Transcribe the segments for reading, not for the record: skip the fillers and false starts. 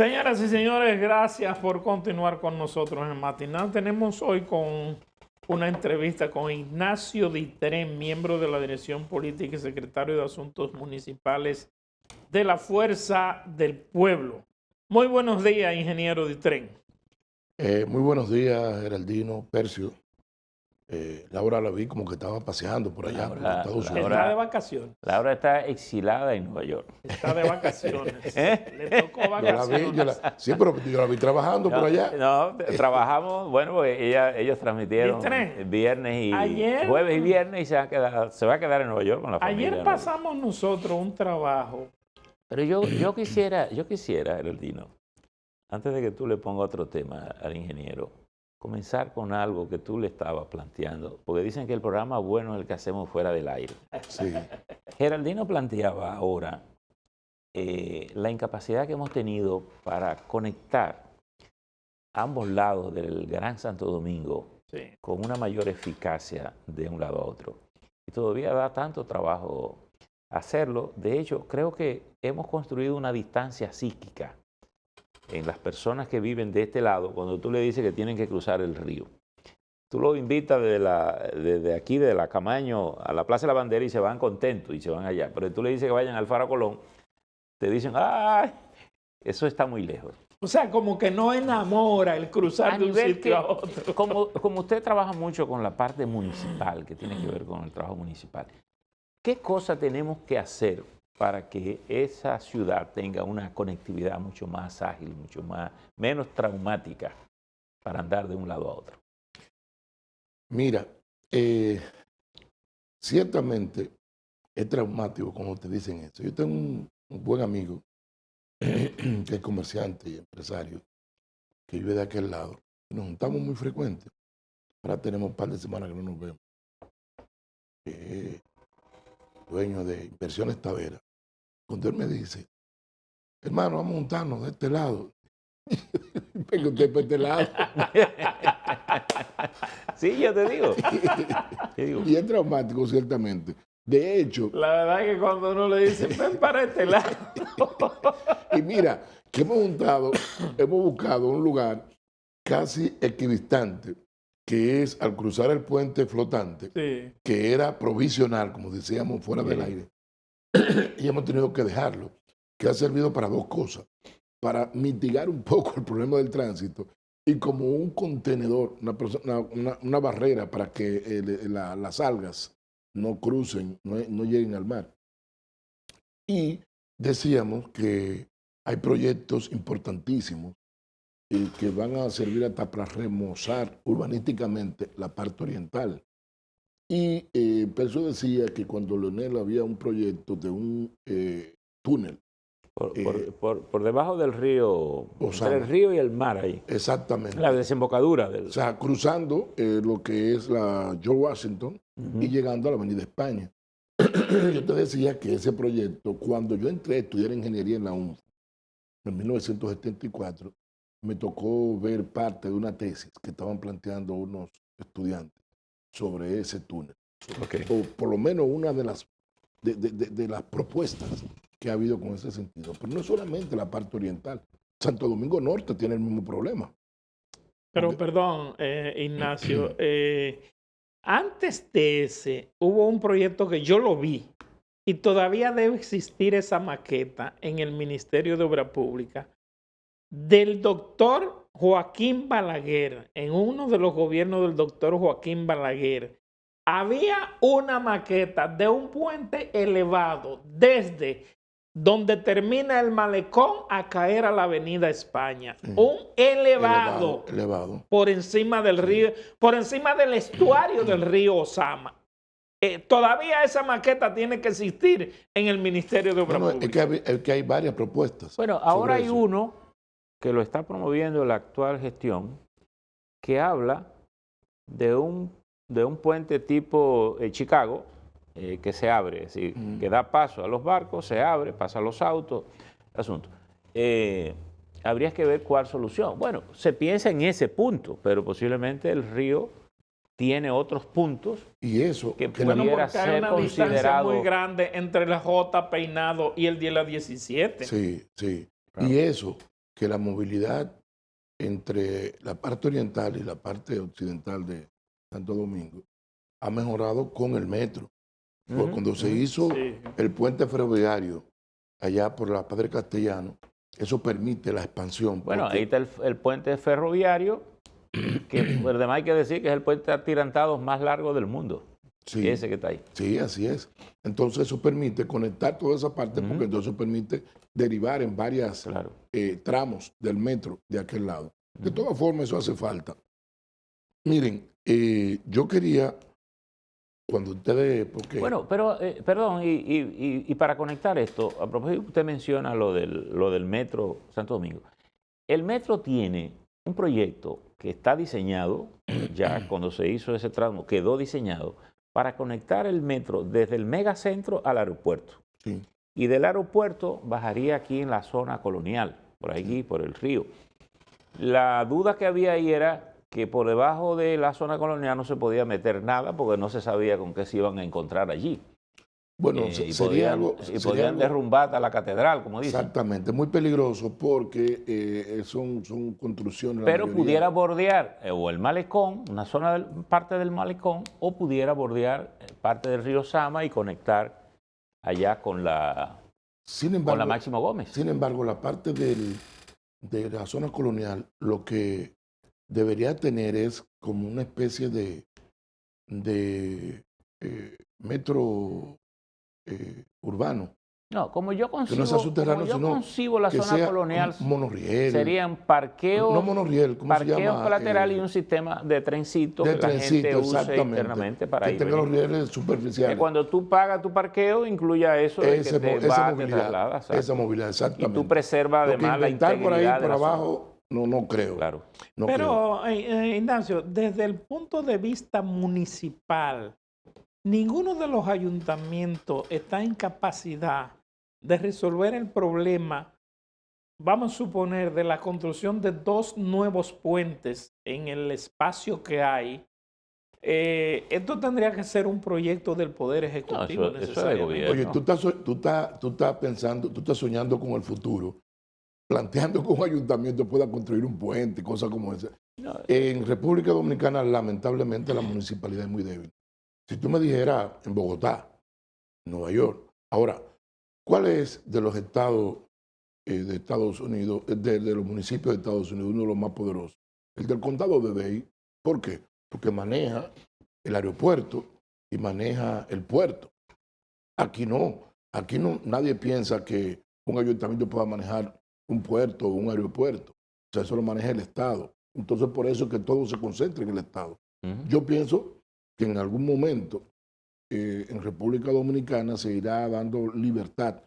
Señoras y señores, gracias por continuar con nosotros en el matinal. Tenemos hoy con una entrevista con Ignacio Ditren, miembro de la Dirección Política y secretario de Asuntos Municipales de la Fuerza del Pueblo. Muy buenos días, ingeniero Ditren. Muy buenos días, Geraldino, Percio. Laura la vi como que estaba paseando por allá, por Estados Unidos. Está de vacaciones. Laura está exilada en Nueva York. Está de vacaciones. Le tocó Yo la vacaciones. vi, sí, pero yo la vi trabajando por allá. No, trabajamos, bueno, pues ellos transmitieron viernes y jueves y viernes y se va a quedar en Nueva York con la familia. Ayer pasamos nosotros un trabajo. Pero yo quisiera, Geraldino, antes de que tú le pongas otro tema al ingeniero, comenzar con algo que tú le estabas planteando, porque dicen que el programa bueno es el que hacemos fuera del aire. Sí. Geraldino planteaba ahora la incapacidad que hemos tenido para conectar ambos lados del Gran Santo Domingo con una mayor eficacia de un lado a otro. Y todavía da tanto trabajo hacerlo. De hecho, creo que hemos construido una distancia psíquica en las personas que viven de este lado, cuando tú le dices que tienen que cruzar el río. Tú los invitas desde aquí, de la Camaño, a la Plaza de la Bandera y se van contentos y se van allá. Pero tú le dices que vayan al Faro Colón, te dicen, ¡ay! Eso está muy lejos. O sea, como que no enamora el cruzar de un sitio a otro. Como usted trabaja mucho con la parte municipal, que tiene que ver con el trabajo municipal, ¿qué cosa tenemos que hacer para que esa ciudad tenga una conectividad mucho más ágil, menos traumática para andar de un lado a otro? Mira, ciertamente es traumático cuando te dicen eso. Yo tengo un buen amigo que es comerciante y empresario, que vive de aquel lado. Nos juntamos muy frecuente. Ahora tenemos un par de semanas que no nos vemos. Dueño de Inversiones Tavera. Cuando él me dice, hermano, vamos a juntarnos de este lado. Venga usted por este lado. Sí, yo te digo. Y es traumático, ciertamente. De hecho... La verdad es que cuando uno le dice, ven para este lado. Y mira, que hemos buscado un lugar casi equidistante, que es al cruzar el puente flotante, que era provisional, como decíamos, fuera del aire. Y hemos tenido que dejarlo, que ha servido para dos cosas. Para mitigar un poco el problema del tránsito y como un contenedor, una barrera para que las algas no crucen, no lleguen al mar. Y decíamos que hay proyectos importantísimos que van a servir hasta para remozar urbanísticamente la parte oriental. Y Perso decía que cuando Leonel había un proyecto de un túnel. Por debajo del río, entre el río y el mar ahí. Exactamente. La desembocadura del... O sea, cruzando lo que es la George Washington y llegando a la Avenida España. Yo te decía que ese proyecto, cuando yo entré a estudiar ingeniería en la UNF, en 1974, me tocó ver parte de una tesis que estaban planteando unos estudiantes sobre ese túnel. O por lo menos una de las propuestas que ha habido con ese sentido. Pero no solamente la parte oriental. Santo Domingo Norte tiene el mismo problema. Pero perdón, Ignacio, antes de ese hubo un proyecto que yo lo vi y todavía debe existir esa maqueta en el Ministerio de Obras Públicas del doctor Joaquín Balaguer, en uno de los gobiernos del doctor Joaquín Balaguer. Había una maqueta de un puente elevado desde donde termina el malecón a caer a la Avenida España. Un elevado por encima del río, por encima del estuario del río Osama. Todavía esa maqueta tiene que existir en el Ministerio de Obras Públicas. Es que hay varias propuestas. Bueno, ahora hay uno que lo está promoviendo la actual gestión que habla de un puente tipo Chicago, que se abre, es decir, que da paso a los barcos, se abre, pasa a los autos, asunto. Habría que ver cuál solución. Bueno, se piensa en ese punto, pero posiblemente el río tiene otros puntos y eso que pudiera ser una considerado distancia muy grande entre la J Peinado y el de la 17. Sí, sí. Claro. Y eso que la movilidad entre la parte oriental y la parte occidental de Santo Domingo ha mejorado con el metro. Porque cuando se hizo el puente ferroviario allá por la Padre Castellano, eso permite la expansión. Bueno, ahí está el puente ferroviario, que además hay que decir que es el puente atirantado más largo del mundo. Sí, ese que está ahí. Sí, así es. Entonces eso permite conectar toda esa parte, porque entonces permite derivar en varias tramos del metro de aquel lado. De todas formas, eso hace falta. Miren, yo quería, cuando ustedes... Bueno, pero, perdón, y para conectar esto, a propósito, usted menciona lo del metro Santo Domingo. El metro tiene un proyecto que está diseñado, ya cuando se hizo ese tramo, quedó diseñado para conectar el metro desde el megacentro al aeropuerto. Sí. Y del aeropuerto bajaría aquí en la zona colonial, por aquí, por el río. La duda que había ahí era que por debajo de la zona colonial no se podía meter nada porque no se sabía con qué se iban a encontrar allí. Bueno, podían derrumbar a la catedral, como dicen. Exactamente, muy peligroso porque son construcciones. Pero pudiera bordear o el malecón, una zona, parte del malecón, o pudiera bordear parte del río Sama y conectar allá con la Máximo Gómez. Sin embargo, la parte de la zona colonial, lo que debería tener es como una especie de metro urbano. No, como yo concibo, la que zona colonial, monorriel, serían parqueos, no monorriel, ¿cómo se llama? Colateral y un sistema de trencito que la gente use internamente para ir. Que tenga los rieles superficiales. Que cuando tú pagas tu parqueo, incluya eso de que te vas, te trasladas. Esa movilidad, exactamente. Y tú preservas además la integridad por ahí, de por la abajo, no creo. Claro. No Pero, Ignacio, desde el punto de vista municipal, ninguno de los ayuntamientos está en capacidad de resolver el problema, vamos a suponer, de la construcción de 2 nuevos puentes en el espacio que hay. Esto tendría que ser un proyecto del Poder Ejecutivo. No, eso es de gobierno. Oye, tú estás pensando, tú estás soñando con el futuro, planteando que un ayuntamiento pueda construir un puente, cosas como esa. No. En República Dominicana, lamentablemente, la municipalidad es muy débil. Si tú me dijeras en Bogotá, Nueva York, ahora, ¿cuál es de los estados de Estados Unidos, de los municipios de Estados Unidos, uno de los más poderosos? El del condado de Dade. ¿Por qué? Porque maneja el aeropuerto y maneja el puerto. Aquí no, nadie piensa que un ayuntamiento pueda manejar un puerto o un aeropuerto. O sea, eso lo maneja el Estado. Entonces, por eso es que todo se concentra en el Estado. Yo pienso que en algún momento en República Dominicana se irá dando libertad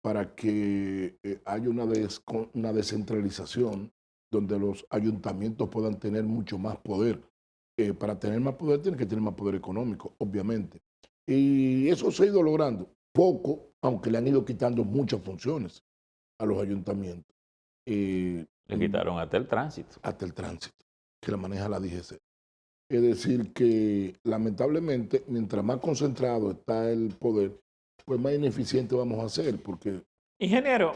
para que haya una descentralización donde los ayuntamientos puedan tener mucho más poder. Para tener más poder tienen que tener más poder económico, obviamente. Y eso se ha ido logrando poco, aunque le han ido quitando muchas funciones a los ayuntamientos. Le quitaron hasta el tránsito. Hasta el tránsito, que la maneja la DGC. Es decir, que lamentablemente, mientras más concentrado está el poder, pues más ineficiente vamos a ser. Porque... Ingeniero,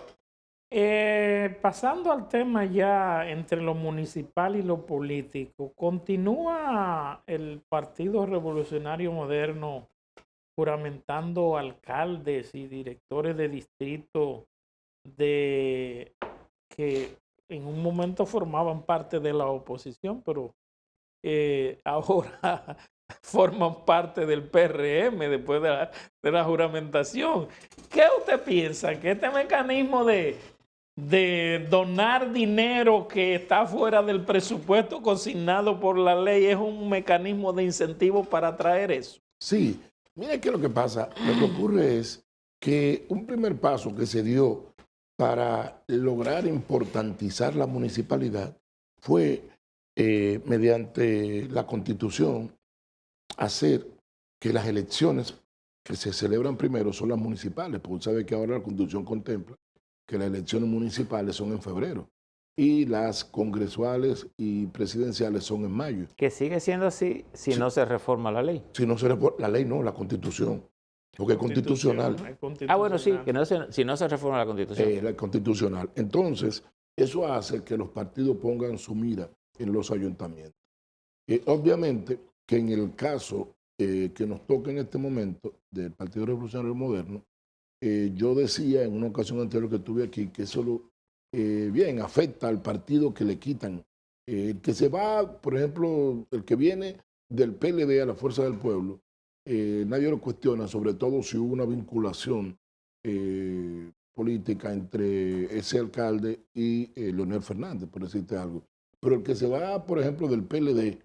pasando al tema ya entre lo municipal y lo político, ¿continúa el Partido Revolucionario Moderno juramentando alcaldes y directores de distrito que en un momento formaban parte de la oposición, pero ahora forman parte del PRM después de la juramentación? ¿Qué usted piensa? ¿Que este mecanismo de donar dinero que está fuera del presupuesto consignado por la ley es un mecanismo de incentivo para atraer eso? Sí. Mira qué es lo que pasa. Lo que ocurre es que un primer paso que se dio para lograr importantizar la municipalidad fue, mediante la Constitución, hacer que las elecciones que se celebran primero son las municipales, porque usted sabe que ahora la Constitución contempla que las elecciones municipales son en febrero y las congresuales y presidenciales son en mayo. Que sigue siendo así si no se reforma la ley. Si no se reforma la ley, no, la Constitución. Porque es constitucional. Ah, bueno, sí, que si no se reforma la Constitución. La constitucional. Entonces, Eso hace que los partidos pongan su mira en los ayuntamientos. Obviamente que en el caso que nos toca en este momento del Partido Revolucionario Moderno, yo decía en una ocasión anterior que estuve aquí que eso bien afecta al partido que le quitan. El que se va, por ejemplo, el que viene del PLD a la Fuerza del Pueblo, nadie lo cuestiona, sobre todo si hubo una vinculación política entre ese alcalde y Leonel Fernández, por decirte algo. Pero el que se va, por ejemplo, del PLD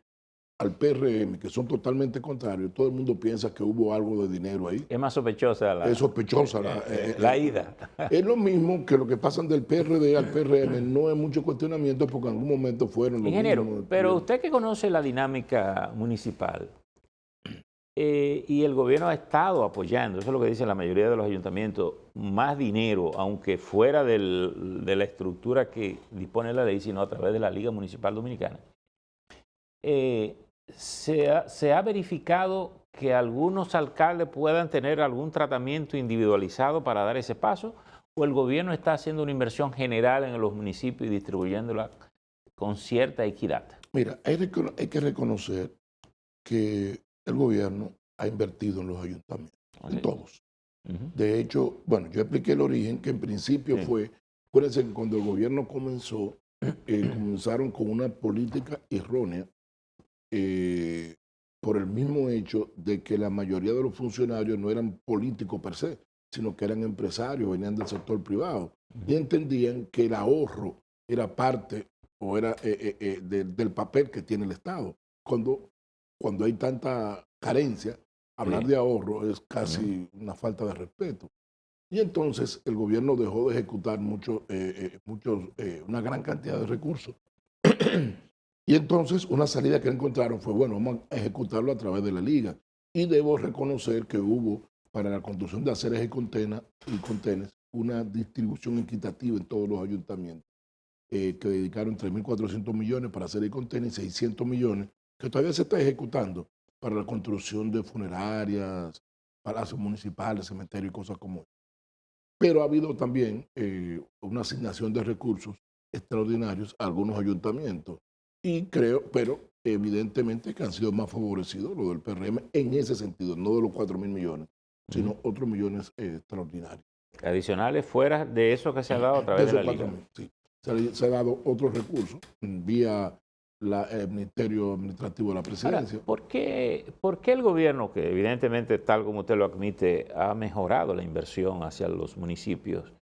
al PRM, que son totalmente contrarios, todo el mundo piensa que hubo algo de dinero ahí. Es más sospechosa Es sospechosa la ida. Es lo mismo que lo que pasan del PRD al PRM, no es mucho cuestionamiento porque en algún momento fueron los Ingeniero, mismos. pero usted que conoce la dinámica municipal y el gobierno ha estado apoyando, eso es lo que dicen la mayoría de los ayuntamientos, más dinero, aunque fuera de la estructura que dispone la ley, sino a través de la Liga Municipal Dominicana. Se ha verificado que algunos alcaldes puedan tener algún tratamiento individualizado para dar ese paso, o el gobierno está haciendo una inversión general en los municipios y distribuyéndola con cierta equidad. Mira, hay que reconocer que el gobierno ha invertido en los ayuntamientos, en todos. De hecho, bueno, yo expliqué el origen, que en principio fue, acuérdense que cuando el gobierno comenzó, comenzaron con una política errónea por el mismo hecho de que la mayoría de los funcionarios no eran políticos per se, sino que eran empresarios, venían del sector privado y entendían que el ahorro era parte o era del papel que tiene el Estado. Cuando hay tanta carencia, hablar de ahorro es casi una falta de respeto. Y entonces el gobierno dejó de ejecutar una gran cantidad de recursos. Y entonces una salida que encontraron fue, bueno, vamos a ejecutarlo a través de la liga. Y debo reconocer que hubo para la construcción de aceras y contenes una distribución equitativa en todos los ayuntamientos, que dedicaron 3.400 millones para aceras y contenes y 600 millones, que todavía se está ejecutando para la construcción de funerarias, palacios municipales, cementerios y cosas como eso. Pero ha habido también una asignación de recursos extraordinarios a algunos ayuntamientos. Y creo, pero evidentemente que han sido más favorecidos los del PRM en ese sentido, no de los 4.000 millones, sino otros millones extraordinarios. Adicionales fuera de eso que se ha dado a través de la Liga. Sí. Se ha dado otros recursos vía el Ministerio Administrativo de la Presidencia. Ahora, ¿por qué el gobierno, que evidentemente, tal como usted lo admite, ha mejorado la inversión hacia los municipios,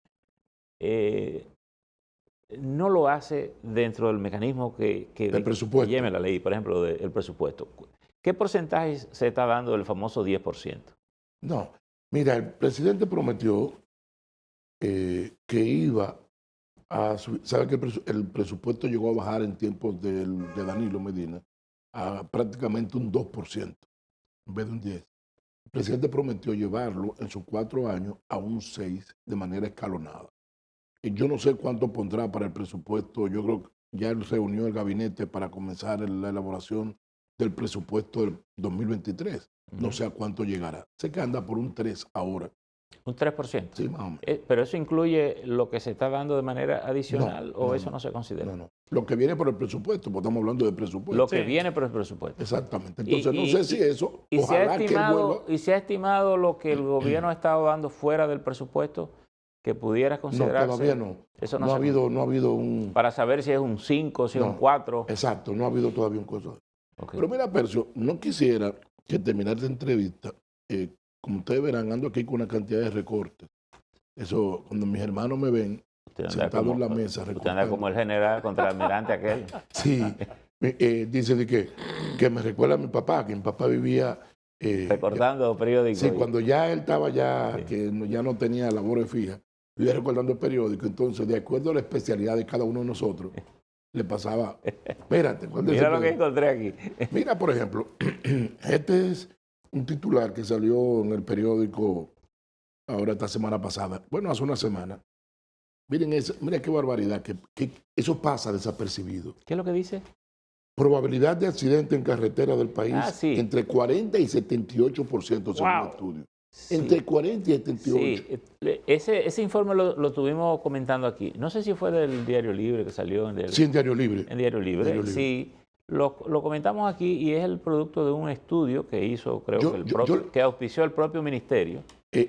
no lo hace dentro del mecanismo que lleve la ley, por ejemplo, del presupuesto? ¿Qué porcentaje se está dando del famoso 10%? No, mira, el presidente prometió que iba a subir. ¿Sabe que el presupuesto llegó a bajar en tiempos de Danilo Medina a prácticamente un 2% en vez de un 10%? El presidente prometió llevarlo en sus 4 años a un 6% de manera escalonada. Yo no sé cuánto pondrá para el presupuesto. Yo creo que ya él reunió el gabinete para comenzar la elaboración del presupuesto del 2023. No sé a cuánto llegará. Sé que anda por un 3% ahora. ¿Un 3%? Sí, más o menos. ¿Pero eso incluye lo que se está dando de manera adicional o eso no se considera? No. Lo que viene por el presupuesto, porque estamos hablando de presupuesto. Lo que viene por el presupuesto. Exactamente. Entonces, no sé si eso... ¿Y se ha estimado lo que el gobierno ha estado dando fuera del presupuesto que pudiera considerarse? No, todavía no. Eso no ha habido un... Para saber si es un 5, si es un 4. Exacto, no ha habido todavía un cosa. Okay. Pero mira, Percio, no quisiera que terminar esta entrevista, como ustedes verán, ando aquí con una cantidad de recortes. Eso, cuando mis hermanos me ven sentado en la mesa recortando. Usted anda como el general contra el almirante aquel. Sí, dice de que me recuerda a mi papá, que mi papá vivía... recordando periódicos. Sí, cuando ya él estaba que ya no tenía labores fijas, vivía recordando el periódico. Entonces, de acuerdo a la especialidad de cada uno de nosotros, le pasaba... Espérate, mira lo que encontré aquí. Mira, por ejemplo, este es un titular que salió en el periódico ahora esta semana pasada. Bueno, hace una semana. Miren qué barbaridad, que eso pasa desapercibido. ¿Qué es lo que dice? Probabilidad de accidente en carretera del país entre 40 y 78% según el estudio. Entre 40 y 78. Sí, ese informe lo tuvimos comentando aquí. No sé si fue del Diario Libre que salió en Sí, en Diario Libre. En Diario Libre. Diario Libre. Sí, lo comentamos aquí y es el producto de un estudio que hizo, que auspició el propio ministerio.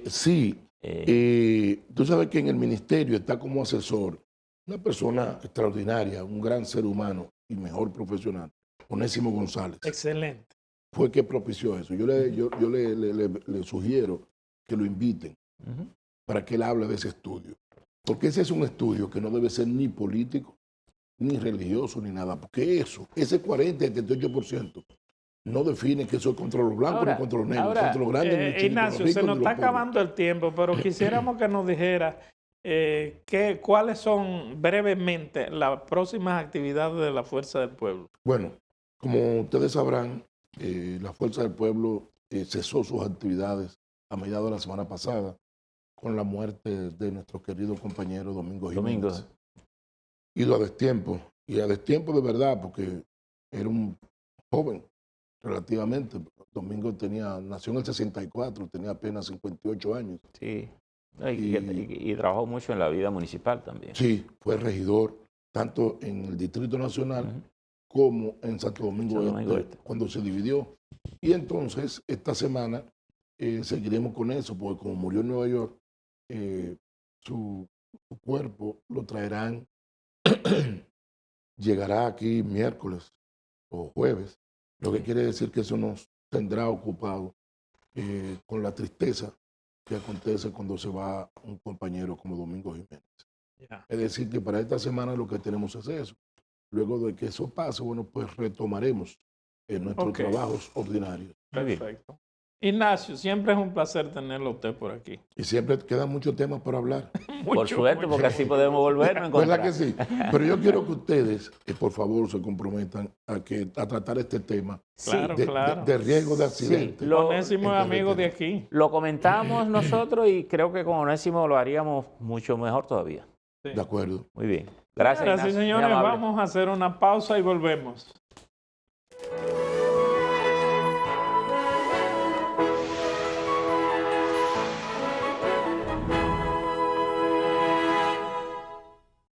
Sí. Tú sabes que en el ministerio está como asesor una persona extraordinaria, un gran ser humano y mejor profesional, Onésimo González. Excelente. Fue que propició eso. Yo le sugiero que lo inviten para que él hable de ese estudio. Porque ese es un estudio que no debe ser ni político, ni religioso, ni nada. Porque ese 40-78% no define que eso es contra los blancos ni contra los negros, contra los grandes. Ignacio, se nos está acabando el tiempo, pero quisiéramos que nos dijera cuáles son brevemente las próximas actividades de la Fuerza del Pueblo. Bueno, como ustedes sabrán, la Fuerza del Pueblo cesó sus actividades a mediados de la semana pasada con la muerte de nuestro querido compañero Domingo Jiménez. Ido a destiempo, y a destiempo de verdad, porque era un joven relativamente. Domingo nació en el 64, tenía apenas 58 años. Sí, y trabajó mucho en la vida municipal también. Sí, fue regidor, tanto en el Distrito Nacional como en Santo Domingo Este, cuando se dividió. Y entonces, esta semana seguiremos con eso, porque como murió en Nueva York, su cuerpo lo traerán, llegará aquí miércoles o jueves, lo que quiere decir que eso nos tendrá ocupado con la tristeza que acontece cuando se va un compañero como Domingo Jiménez. Es decir, que para esta semana lo que tenemos es eso. Luego de que eso pase, bueno, pues retomaremos nuestros trabajos ordinarios. Perfecto. Ignacio, siempre es un placer tenerlo a usted por aquí. Y siempre quedan muchos temas por hablar. Por suerte, porque así podemos volvernos a encontrar. ¿Verdad que sí? Pero yo quiero que ustedes, por favor, se comprometan a tratar este tema de riesgo de accidentes. Sí, Onésimo es amigo de aquí. Lo comentamos nosotros y creo que con Onésimo lo haríamos mucho mejor todavía. Sí. De acuerdo. Muy bien. Gracias, señores. Vamos a hacer una pausa y volvemos.